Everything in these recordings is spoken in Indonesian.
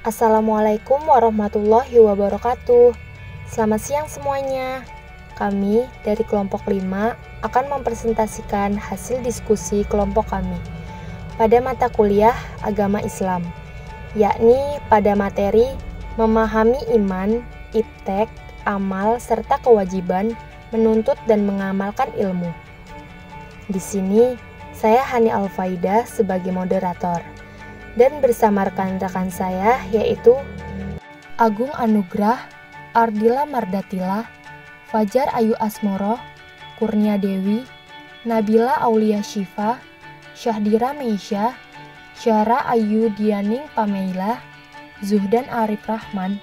Assalamualaikum warahmatullahi wabarakatuh. Selamat siang semuanya. Kami dari kelompok 5 akan mempresentasikan hasil diskusi kelompok kami pada mata kuliah Agama Islam, yakni pada materi memahami iman, iptek, amal, serta kewajiban menuntut dan mengamalkan ilmu. Di sini, saya Hani Alfaida sebagai moderator. Dan bersama rekan-rekan saya yaitu Agung Anugrah, Ardila Mardatila, Fajar Ayu Asmoro, Kurnia Dewi, Nabila Aulia Syifa, Syahdira Meisya, Syara Ayu Dianing Pameila, Zuhdan Arif Rahman,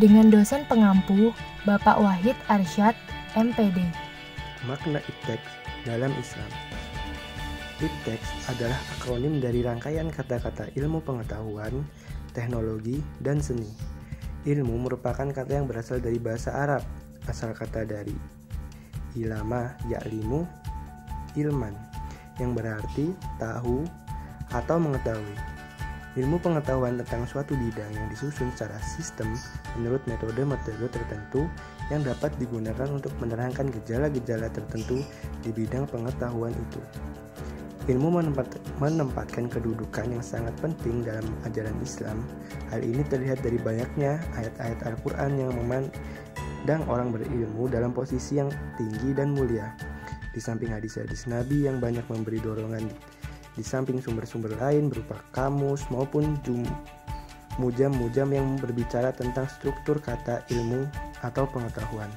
dengan dosen pengampu Bapak Wahid Arsyad, MPD. Makna iptek dalam Islam. Iptek adalah akronim dari rangkaian kata-kata ilmu pengetahuan, teknologi, dan seni. Ilmu merupakan kata yang berasal dari bahasa Arab, asal kata dari ilama ya'limu, ilman, yang berarti tahu atau mengetahui. Ilmu pengetahuan tentang suatu bidang yang disusun secara sistem menurut metode-metode tertentu yang dapat digunakan untuk menerangkan gejala-gejala tertentu di bidang pengetahuan itu. Ilmu menempatkan kedudukan yang sangat penting dalam ajaran Islam. Hal ini terlihat dari banyaknya ayat-ayat Al-Quran yang memandang orang berilmu dalam posisi yang tinggi dan mulia. Di samping hadis-hadis Nabi yang banyak memberi dorongan, di samping sumber-sumber lain berupa kamus maupun mujam-mujam yang berbicara tentang struktur kata ilmu atau pengetahuan.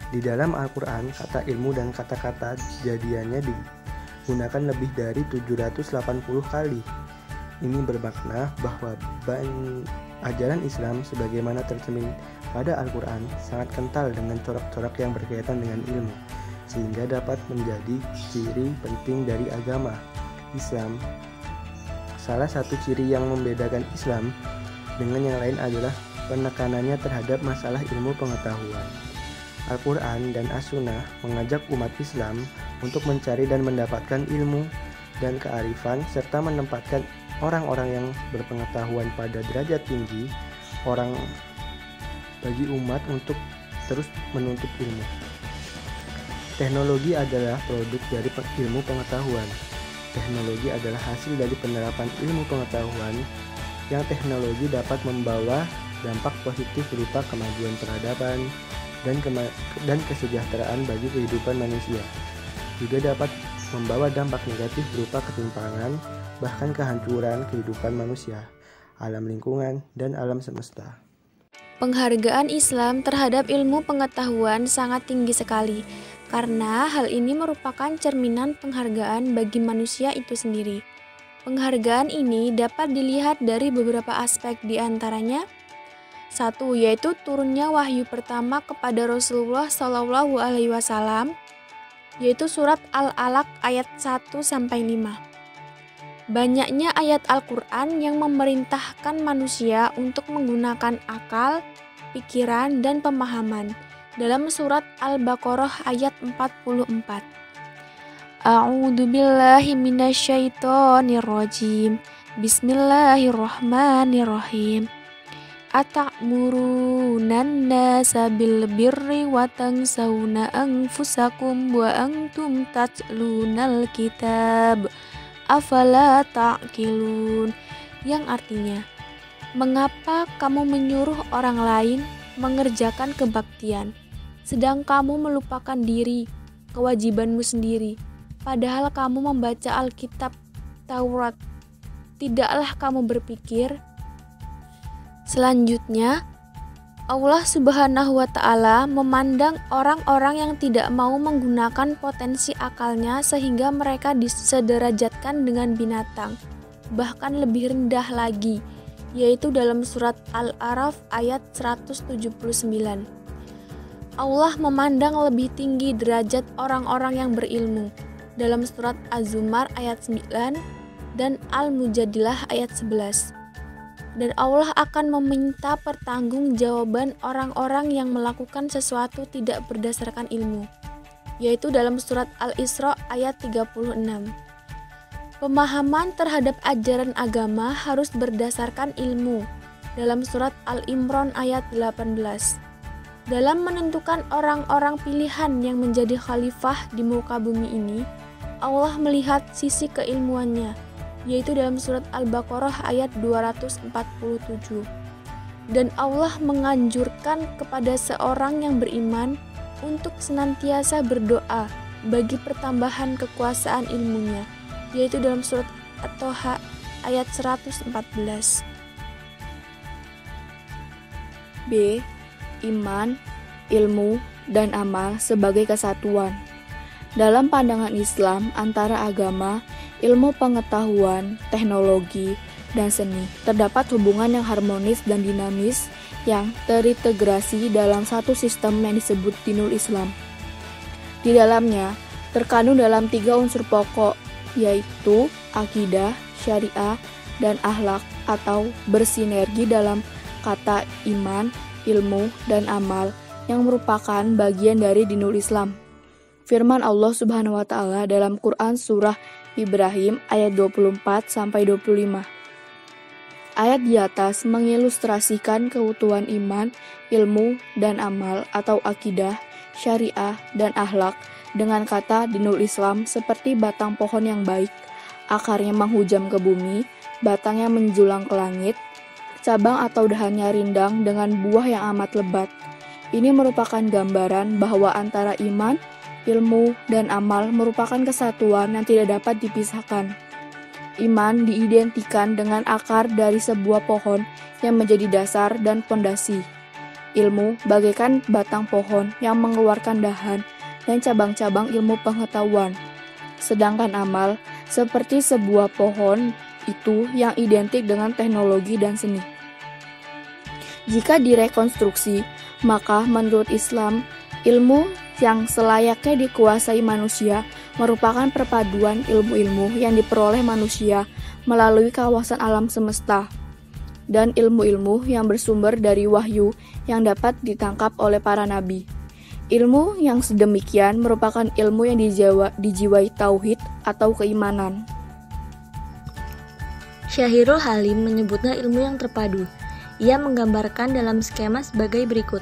Di dalam Al-Quran, kata ilmu dan kata-kata jadiannya digunakan lebih dari 780 kali. Ini bermakna bahwa ajaran Islam sebagaimana tercermin pada Al-Quran sangat kental dengan corak-corak yang berkaitan dengan ilmu, sehingga dapat menjadi ciri penting dari agama Islam. Salah satu ciri yang membedakan Islam dengan yang lain adalah penekanannya terhadap masalah ilmu pengetahuan. Al-Quran dan As-Sunnah mengajak umat Islam untuk mencari dan mendapatkan ilmu dan kearifan serta menempatkan orang-orang yang berpengetahuan pada derajat tinggi bagi umat untuk terus menuntut ilmu. Teknologi adalah produk dari ilmu pengetahuan. Teknologi adalah hasil dari penerapan ilmu pengetahuan yang teknologi dapat membawa dampak positif berupa kemajuan peradaban dan kesejahteraan bagi kehidupan manusia. Juga dapat membawa dampak negatif berupa ketimpangan, bahkan kehancuran kehidupan manusia, alam lingkungan, dan alam semesta. Penghargaan Islam terhadap ilmu pengetahuan sangat tinggi sekali, karena hal ini merupakan cerminan penghargaan bagi manusia itu sendiri. Penghargaan ini dapat dilihat dari beberapa aspek, di antaranya: 1. Yaitu turunnya wahyu pertama kepada Rasulullah SAW, yaitu surat Al-Alaq ayat 1-5. Banyaknya ayat Al-Quran yang memerintahkan manusia untuk menggunakan akal, pikiran, dan pemahaman. Dalam surat Al-Baqarah ayat 44. A'udzu billahi minasyaitonir rajim. Bismillahirrahmanirrahim. Ata'murunan nasa bil birri wa tansawna anfusakum wa antum tatlunal kitab afala ta'qilun, yang artinya, mengapa kamu menyuruh orang lain mengerjakan kebaktian sedang kamu melupakan diri, kewajibanmu sendiri, padahal kamu membaca Alkitab Taurat. Tidaklah kamu berpikir? Selanjutnya, Allah Subhanahu wa Ta'ala memandang orang-orang yang tidak mau menggunakan potensi akalnya sehingga mereka disederajatkan dengan binatang, bahkan lebih rendah lagi, yaitu dalam surat Al-A'raf ayat 179. Allah memandang lebih tinggi derajat orang-orang yang berilmu dalam surat Az-Zumar ayat 9 dan Al-Mujadilah ayat 11. Dan Allah akan meminta pertanggungjawaban orang-orang yang melakukan sesuatu tidak berdasarkan ilmu, yaitu dalam surat Al-Isra ayat 36. Pemahaman terhadap ajaran agama harus berdasarkan ilmu. Dalam surat Al-Imran ayat 18. Dalam menentukan orang-orang pilihan yang menjadi khalifah di muka bumi ini, Allah melihat sisi keilmuannya, yaitu dalam surat Al-Baqarah ayat 247. Dan Allah menganjurkan kepada seorang yang beriman untuk senantiasa berdoa bagi pertambahan kekuasaan ilmunya, yaitu dalam surat At-Toha ayat 114. B. Iman, ilmu, dan amal sebagai kesatuan. Dalam pandangan Islam, antara agama, ilmu pengetahuan, teknologi, dan seni terdapat hubungan yang harmonis dan dinamis yang terintegrasi dalam satu sistem yang disebut Dinul Islam. Di dalamnya terkandung dalam 3 unsur pokok, yaitu akidah, syariah, dan akhlak atau bersinergi dalam kata iman, ilmu, dan amal yang merupakan bagian dari Dinul Islam. Firman Allah Subhanahu wa taala dalam Quran surah Ibrahim ayat 24-25. Ayat di atas mengilustrasikan keutuhan iman, ilmu, dan amal atau akidah, syariah, dan akhlak dengan kata Dinul Islam seperti batang pohon yang baik, akarnya menghujam ke bumi, batangnya menjulang ke langit, cabang atau dahannya rindang dengan buah yang amat lebat. Ini merupakan gambaran bahwa antara iman, ilmu, dan amal merupakan kesatuan yang tidak dapat dipisahkan. Iman diidentikan dengan akar dari sebuah pohon yang menjadi dasar dan pondasi. Ilmu bagaikan batang pohon yang mengeluarkan dahan dan cabang-cabang ilmu pengetahuan. Sedangkan amal seperti sebuah pohon itu yang identik dengan teknologi dan seni. Jika direkonstruksi, maka menurut Islam, ilmu yang selayaknya dikuasai manusia merupakan perpaduan ilmu-ilmu yang diperoleh manusia melalui kawasan alam semesta dan ilmu-ilmu yang bersumber dari wahyu yang dapat ditangkap oleh para nabi. Ilmu yang sedemikian merupakan ilmu yang dijiwai tauhid atau keimanan. Syahirul Halim menyebutnya ilmu yang terpadu. Ia menggambarkan dalam skema sebagai berikut: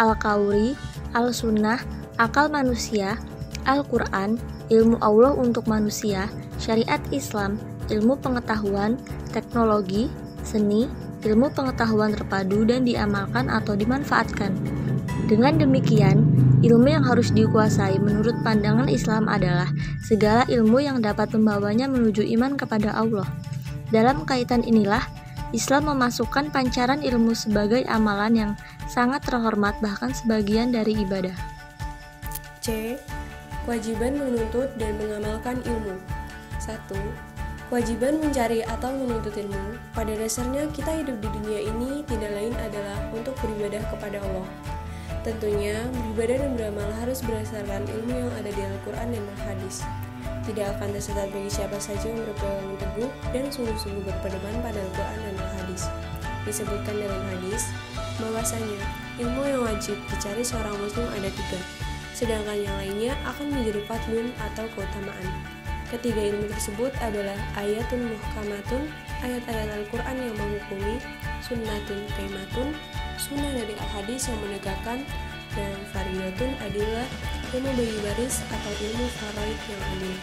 Al-Kauri, Al-Sunnah, akal manusia, Al-Quran, ilmu Allah untuk manusia, syariat Islam, ilmu pengetahuan, teknologi, seni, ilmu pengetahuan terpadu dan diamalkan atau dimanfaatkan. Dengan demikian, ilmu yang harus dikuasai menurut pandangan Islam adalah segala ilmu yang dapat membawanya menuju iman kepada Allah. Dalam kaitan inilah, Islam memasukkan pancaran ilmu sebagai amalan yang sangat terhormat bahkan sebagian dari ibadah. C. Kewajiban menuntut dan mengamalkan ilmu. 1. Kewajiban mencari atau menuntut ilmu. Pada dasarnya kita hidup di dunia ini tidak lain adalah untuk beribadah kepada Allah. Tentunya beribadah dan beramal harus berdasarkan ilmu yang ada di Al-Quran dan Al-Hadis. Tidak akan tersesat bagi siapa saja yang berpegang teguh dan sungguh-sungguh berpedoman pada Al-Quran dan Al-Hadis. Disebutkan dalam hadis bahwasanya ilmu yang wajib dicari seorang muslim ada 3. Sedangkan yang lainnya akan menjadi fadlun atau keutamaan. Ketiga ilmu tersebut adalah ayatun muhkamatun, ayat-ayat Al-Quran yang menghukumi, sunnatun kaimatun, sunnah dari Al-Hadis yang menegakkan, dan fariyatun adalah ilmu bagi baris atau ilmu faraid yang adil.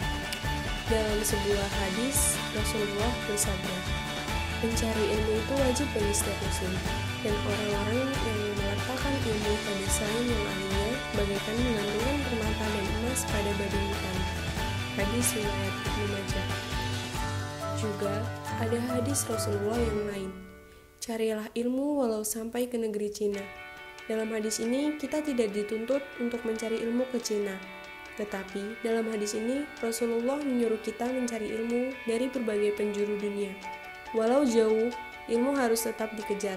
Dalam sebuah hadis, Rasulullah bersabda, mencari ilmu itu wajib bagi setiap muslim, dan orang-orang yang meletakkan ilmu pada selain yang lainnya bagaikan menggantungkan permata dan emas pada badan hitam. Hadis riwayat Ibnu Majah. Juga ada hadis Rasulullah yang lain, carilah ilmu walau sampai ke negeri Cina. Dalam hadis ini kita tidak dituntut untuk mencari ilmu ke Cina, tetapi dalam hadis ini Rasulullah menyuruh kita mencari ilmu dari berbagai penjuru dunia. Walau jauh, ilmu harus tetap dikejar.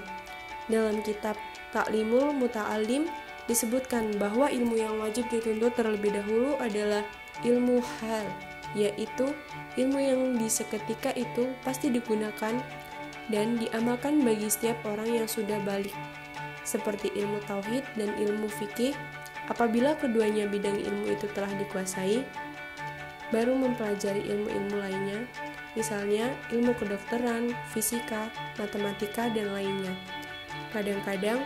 Dalam kitab Ta'limul Muta'alim disebutkan bahwa ilmu yang wajib dituntut terlebih dahulu adalah ilmu hal, yaitu ilmu yang di seketika itu pasti digunakan dan diamalkan bagi setiap orang yang sudah balik, seperti ilmu tauhid dan ilmu fikih. Apabila keduanya bidang ilmu itu telah dikuasai, baru mempelajari ilmu-ilmu lainnya. misalnya ilmu kedokteran, fisika, matematika, dan lainnya. Kadang-kadang,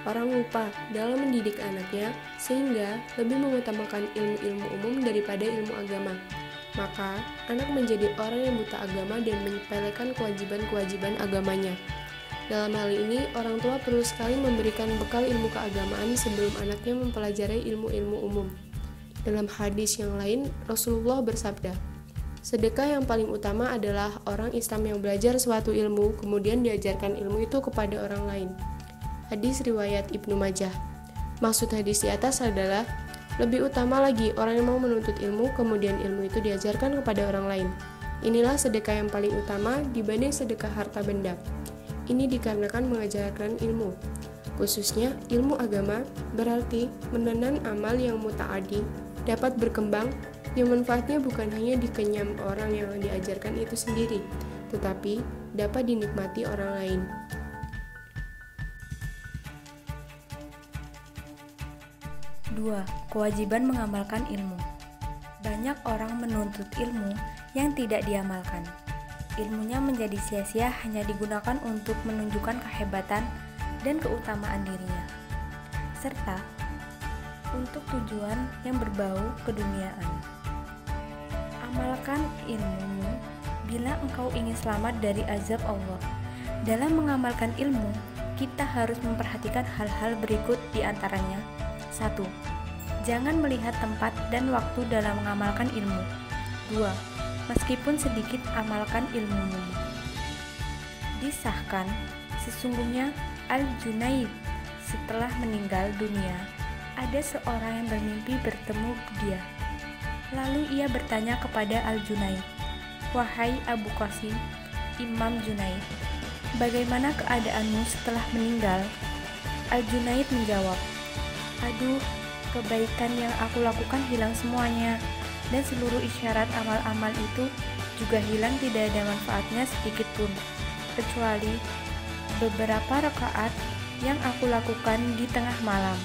orang lupa dalam mendidik anaknya sehingga lebih mengutamakan ilmu-ilmu umum daripada ilmu agama. Maka, anak menjadi orang yang buta agama dan menyepelekan kewajiban-kewajiban agamanya. Dalam hal ini, orang tua perlu sekali memberikan bekal ilmu keagamaan sebelum anaknya mempelajari ilmu-ilmu umum. Dalam hadis yang lain, Rasulullah bersabda, sedekah yang paling utama adalah orang Islam yang belajar suatu ilmu, kemudian diajarkan ilmu itu kepada orang lain. Hadis riwayat Ibnu Majah. Maksud hadis di atas adalah lebih utama lagi orang yang mau menuntut ilmu, kemudian ilmu itu diajarkan kepada orang lain. Inilah sedekah yang paling utama dibanding sedekah harta benda. Ini dikarenakan mengajarkan ilmu, khususnya ilmu agama, berarti menenan amal yang muta'adi dapat berkembang yang manfaatnya bukan hanya dikenyam orang yang diajarkan itu sendiri, tetapi dapat dinikmati orang lain. Dua, kewajiban mengamalkan ilmu. Banyak orang menuntut ilmu yang tidak diamalkan. Ilmunya menjadi sia-sia hanya digunakan untuk menunjukkan kehebatan dan keutamaan dirinya, serta untuk tujuan yang berbau keduniaan. Amalkan ilmumu bila engkau ingin selamat dari azab Allah. Dalam mengamalkan ilmu, kita harus memperhatikan hal-hal berikut di antaranya. 1. Jangan melihat tempat dan waktu dalam mengamalkan ilmu. 2. Meskipun sedikit amalkan ilmumu. Disahkan, sesungguhnya Al-Junaid setelah meninggal dunia, ada seorang yang bermimpi bertemu dia. Lalu ia bertanya kepada Al-Junaid, "Wahai Abu Qasim, Imam Junaid, bagaimana keadaanmu setelah meninggal?" Al-Junaid menjawab, "Aduh, kebaikan yang aku lakukan hilang semuanya, dan seluruh isyarat amal-amal itu juga hilang, tidak ada manfaatnya sedikit pun, kecuali beberapa rakaat yang aku lakukan di tengah malam."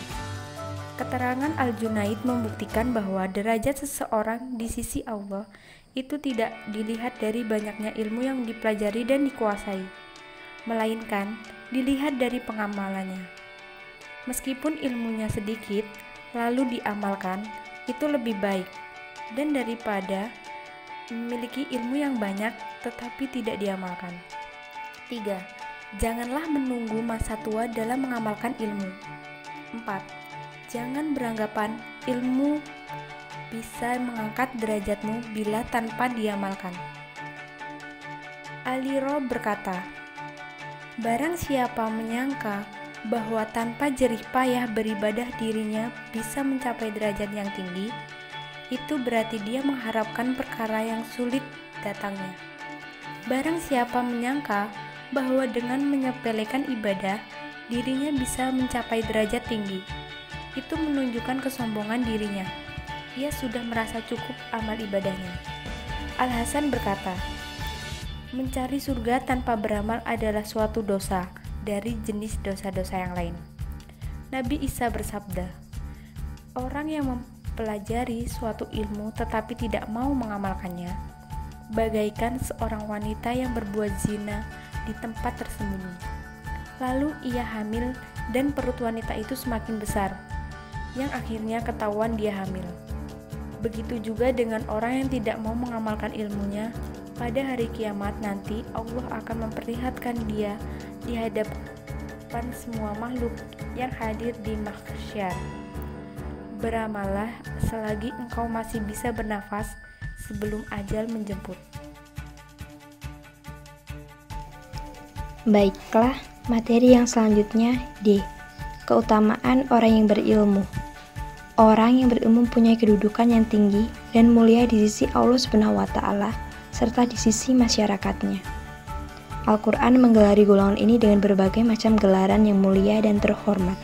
Keterangan Al-Junaid membuktikan bahwa derajat seseorang di sisi Allah itu tidak dilihat dari banyaknya ilmu yang dipelajari dan dikuasai, melainkan dilihat dari pengamalannya. Meskipun ilmunya sedikit, lalu diamalkan, itu lebih baik dan daripada memiliki ilmu yang banyak tetapi tidak diamalkan. 3. Janganlah menunggu masa tua dalam mengamalkan ilmu. 4. Jangan beranggapan ilmu bisa mengangkat derajatmu bila tanpa diamalkan. Ali Ro berkata, "Barang siapa menyangka bahwa tanpa jerih payah beribadah dirinya bisa mencapai derajat yang tinggi, itu berarti dia mengharapkan perkara yang sulit datangnya. Barang siapa menyangka bahwa dengan menyepelekan ibadah, dirinya bisa mencapai derajat tinggi, itu menunjukkan kesombongan dirinya. Ia sudah merasa cukup amal ibadahnya." Al-Hasan berkata, "Mencari surga tanpa beramal adalah suatu dosa dari jenis dosa-dosa yang lain." Nabi Isa bersabda, "Orang yang mempelajari suatu ilmu tetapi tidak mau mengamalkannya, bagaikan seorang wanita yang berbuat zina di tempat tersembunyi. Lalu ia hamil dan perut wanita itu semakin besar, yang akhirnya ketahuan dia hamil. Begitu juga dengan orang yang tidak mau mengamalkan ilmunya, pada hari kiamat nanti Allah akan memperlihatkan dia di hadapan semua makhluk yang hadir di mahsyar. Beramallah selagi engkau masih bisa bernafas sebelum ajal menjemput." Baiklah, materi yang selanjutnya D. Keutamaan orang yang berilmu. Orang yang berilmu punya kedudukan yang tinggi dan mulia di sisi Allah SWT serta di sisi masyarakatnya. Al-Quran menggelari golongan ini dengan berbagai macam gelaran yang mulia dan terhormat,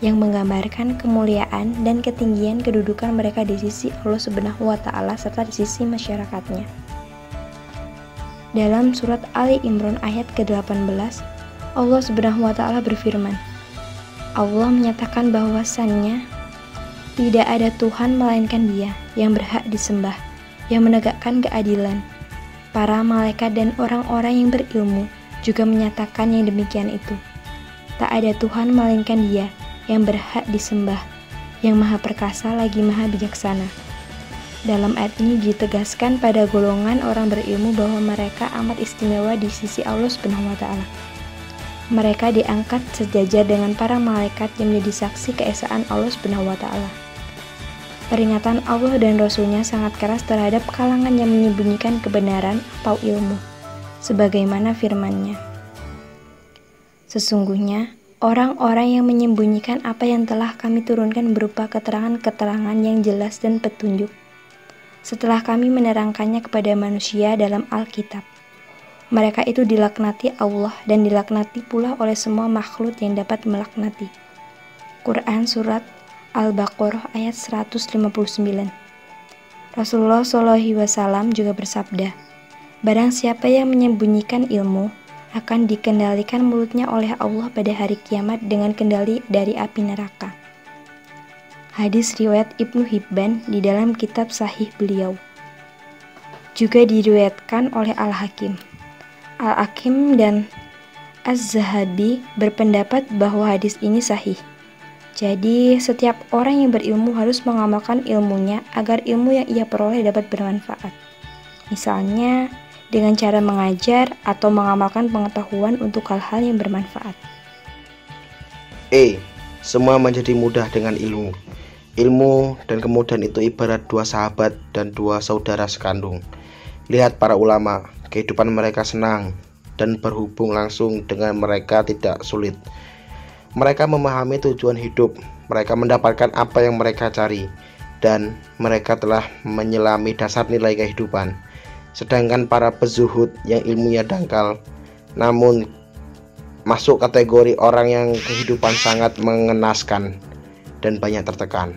yang menggambarkan kemuliaan dan ketinggian kedudukan mereka di sisi Allah SWT serta di sisi masyarakatnya. Dalam surat Ali Imran ayat ke-18, Allah SWT berfirman, Allah menyatakan bahwasannya tidak ada Tuhan melainkan Dia yang berhak disembah, yang menegakkan keadilan, Para malaikat dan orang-orang yang berilmu juga menyatakan yang demikian itu. Tak ada Tuhan melainkan Dia yang berhak disembah, yang maha perkasa lagi maha bijaksana. Dalam ayat ini ditegaskan pada golongan orang berilmu bahwa mereka amat istimewa di sisi Allah Subhanahu wa Ta'ala. Mereka diangkat sejajar dengan para malaikat yang menjadi saksi keesaan Allah Subhanahu wa Ta'ala. Peringatan Allah dan Rasul-Nya sangat keras terhadap kalangan yang menyembunyikan kebenaran atau ilmu, sebagaimana firman-Nya. Sesungguhnya, orang-orang yang menyembunyikan apa yang telah kami turunkan berupa keterangan-keterangan yang jelas dan petunjuk, setelah kami menerangkannya kepada manusia dalam Alkitab. Mereka itu dilaknati Allah dan dilaknati pula oleh semua makhluk yang dapat melaknati. Quran Surat Al-Baqarah ayat 159. Rasulullah SAW juga bersabda, barang siapa yang menyembunyikan ilmu, akan dikendalikan mulutnya oleh Allah pada hari kiamat dengan kendali dari api neraka. Hadis riwayat Ibnu Hibban di dalam kitab sahih beliau. Juga diriwayatkan oleh Al-Hakim. Al-Hakim dan Az-Zahabi berpendapat bahwa hadis ini sahih. Jadi, setiap orang yang berilmu harus mengamalkan ilmunya agar ilmu yang ia peroleh dapat bermanfaat. Misalnya, dengan cara mengajar atau mengamalkan pengetahuan untuk hal-hal yang bermanfaat. Semua menjadi mudah dengan ilmu. Ilmu dan kemudahan itu ibarat dua sahabat dan dua saudara sekandung. Lihat para ulama, kehidupan mereka senang dan berhubung langsung dengan mereka tidak sulit. Mereka memahami tujuan hidup, mereka mendapatkan apa yang mereka cari, dan mereka telah menyelami dasar nilai kehidupan. Sedangkan para pezuhud yang ilmunya dangkal, namun masuk kategori orang yang kehidupan sangat mengenaskan dan banyak tertekan.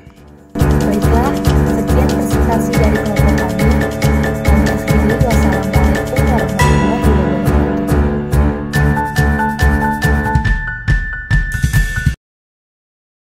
Baiklah, sekian presentasi dari kelompok